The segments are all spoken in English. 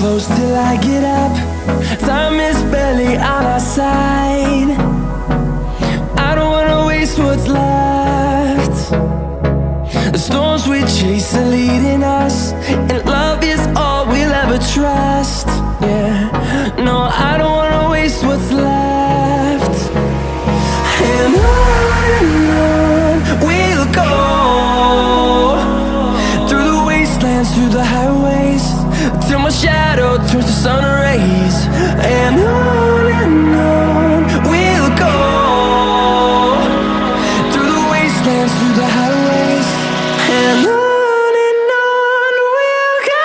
close till I get up. Time is barely on our side. I don't wanna waste what's left. The storms we chase are leading us, and love is all we'll ever trust. Yeah, no, I don't wanna waste what's left. And on we'll go, through the wastelands, through the highways, till my shadow turns to sun rays. And on we'll go, through the wastelands, through the highways, and on we'll go.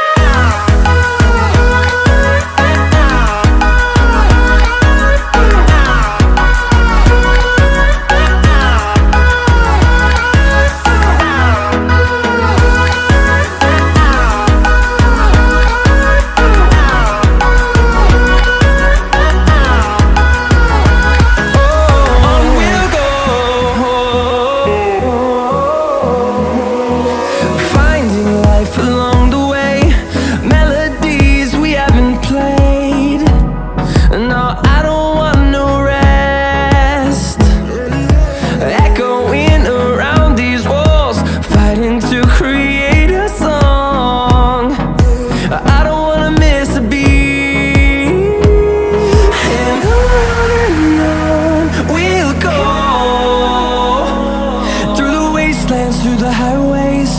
Through the highways,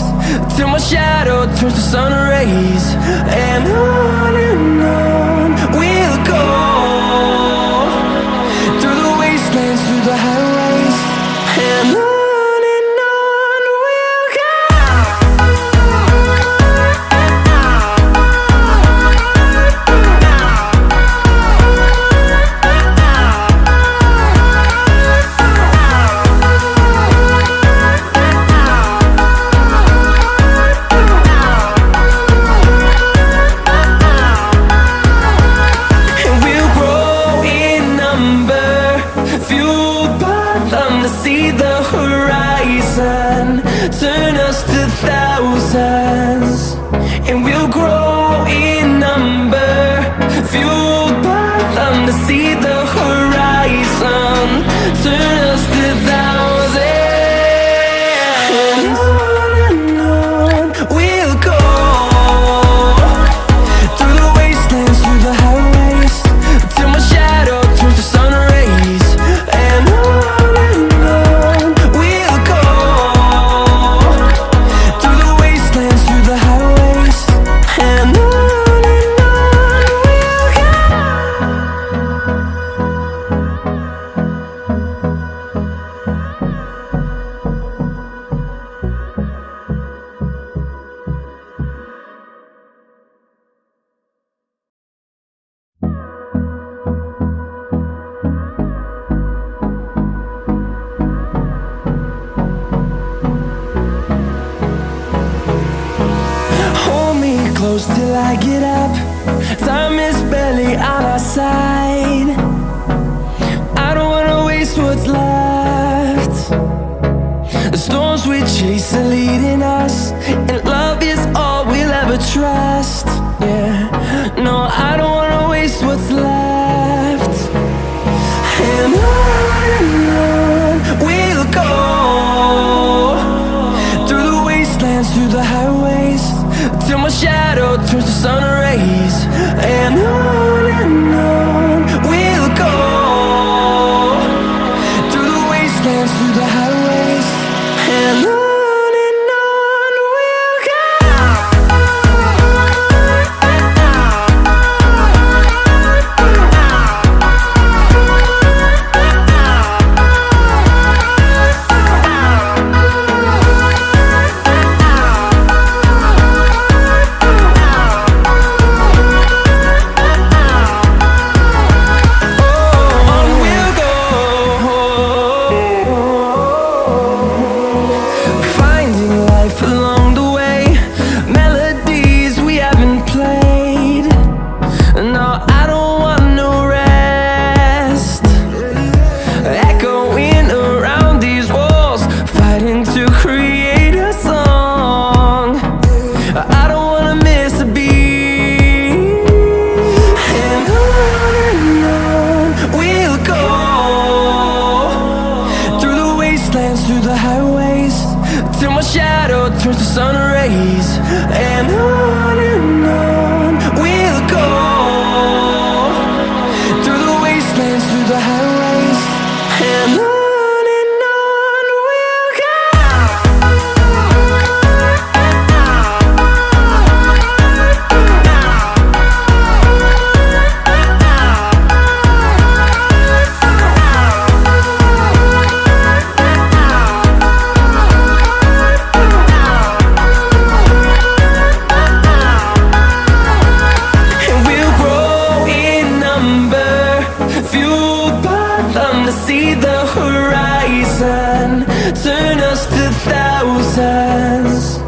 till my shadow turns to sun rays. And on we'll go, through the wastelands, through the highways, and on we'll go. See the horizon, turn us to thousands, and we'll grow in number, fueled by them. To see the horizon, turn us to thousands, and on we'll go, through the wastelands, through the highways, till my shadow turns to sun rays. And close till I get up. Time is barely on our side. I don't wanna waste what's left. The storms we chase are leading us, and love is all we'll ever trust. Yeah, no, I don't wanna waste what's left. And on we'll go, through the wastelands, through the highways, till my shadow turns to sun rays. And on we'll go, through the wastelands, through the highways, and on fathom to see the horizon, turn us to thousands.